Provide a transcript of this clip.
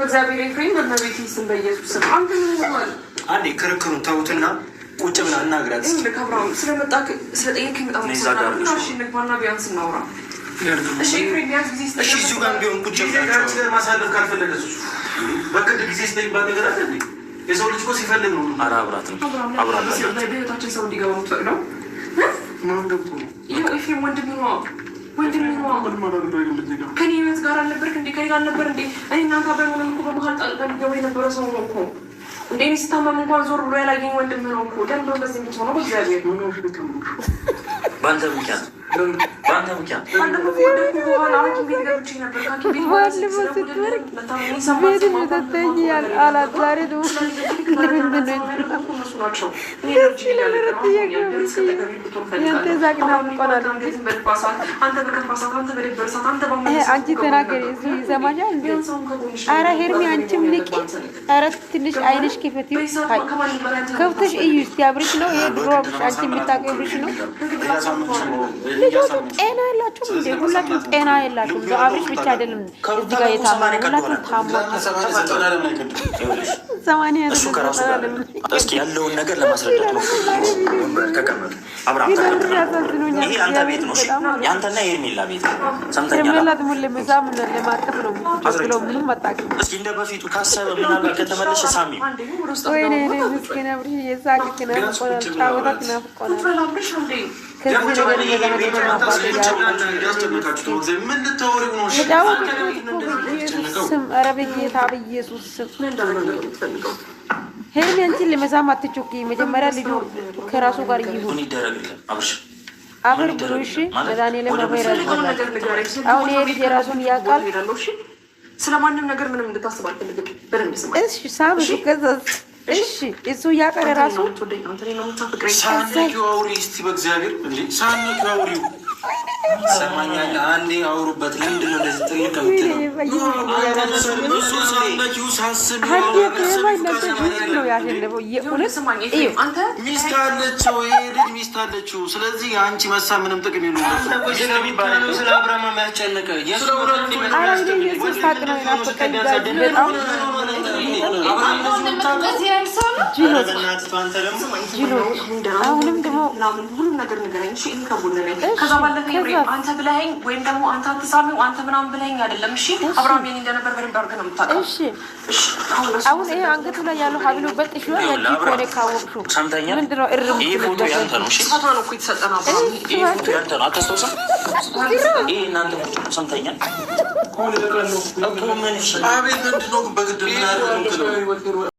እግዚአብሔር ኤፍሬም በመቤት ይስም በኢየሱስ ስም አንተ ምን ማለት አንዴ ክርክሩን ተውትና ቁጭ ብላ እናግራት። ለካብራው ስለመጣ ስለጠየቀኝ በጣም ነው። እሺ ንግባና ቢያንስ እናውራ። እሺ ኤፍሬም ቢያንስ ጊዜ እሺ እዚሁ ጋር ቢሆን ቁጭ ብላ ማሳለፍ ካልፈለገች በቅድ ጊዜ ስለይባት ነገር አለ እንዴ? የሰው ልጅ እኮ ሲፈልግ ነው። ኧረ አብራት ነው አብራት ነው በህይወታችን ሰው እንዲገባ ነው። ማን ደግሞ ኤፍሬም ወንድም ነው ከኔ ህይወት ጋር አልነበርክ እንዴ? ከኔ ጋር አልነበር እንዴ? እኔ እናንተ በምን እኮ በመሀል ጣልቃ ሊገባ የነበረ ሰው ነው እኮ እንዴ። እኔ ስታመም እንኳን ዞር ብሎ ያላየኝ ወንድም ነው እኮ። ለምን በዚህ የምትሆነው? በእግዚአብሔር በአንተ ምክንያት ባለፈው በኋላ ሐኪም ቤት ገብቼ ነበር። ሐኪም ቤት አንቺ ተናገሪ ይሰማኛል። ኧረ ሄርሚ አንቺም ንቂ። ኧረ ትንሽ አይንሽ ክፈት ከብተሽ እዩ እስኪ። አብርሽ ነው ይሄ ድሮ አብርሽ አንቺ የምታውቂው አብርሽ ነው። ልጆቹ ጤና የላችሁም እንዴ? ሁላችሁም ጤና የላችሁም። አብርሽ ብቻ አይደለም እዚህ ጋር የታመመ ሁላችሁም ታሟችሁ። እሱ ከራሱ ጋር እስኪ ያለውን ነገር ለማስረዳት ነው። ተቀመጡ። አብርሃም ይሄ አንተ ቤት ነው፣ የአንተና የሄርሜላ ቤት ነው። ሰምተኛል። እስኪ እንደ በፊቱ ካሰበ ምናልባት ከተመለሰ ሳሚ ሄርሚ አንቺን ለመሳም አትቾኪ። መጀመሪያ ልጁ ከራሱ ጋር ይሁን አብር ብሎ እሺ። መድኃኒዓለም ማባይራ አሁን ይሄ ልጅ የራሱን ያውቃል። ስለማንም ነገር ምንም እንድታስብ አልፈልግም። በደንብ ስማ እሺ። ሳምሽ ከዛስ እሺ እሱ ያቀረ ራሱ ሳንኪው አውሪ እስቲ በእግዚአብሔር እንዴ ሳንኪው አውሪ ሰማኛል። አንዴ አውሩበት። ለምንድን ነው እንደዚህ ጥልቅ ከምትለው? ሚስት አለችው፣ ይሄ ልጅ ሚስት አለችው። ስለዚህ አንቺ መሳ ምንም ጥቅም የለውም። ስለ አብርሃም የሚያስጨንቅ አሁንም ደግሞ ሁሉም ነገር ንገረኝ እሺ። ከዛ ባለፈ አንተ ብለኸኝ ወይም ደግሞ አንተ አትሳሚው አንተ ምናምን ብለኸኝ አይደለም እሺ። አብርሃም የኔ እንደነበር በደንብ አድርገህ ነው የምታውቀው እሺ። አሁን ይሄ አንገቱ ላይ ያለው ሀብሉ በጥሽ ነው ያቺ ኮኔ ካወቅሽው ምንድነው? ይሄ ፎቶ ያንተ ነው እሺ። ፎቶ ነው እኮ የተሰጠና ይሄ ፎቶ ያንተ ነው። አታስታውስም? ይሄ እናንተ ሰምተኛል። አቤት ምንድነው በግድ ምን አደረገው?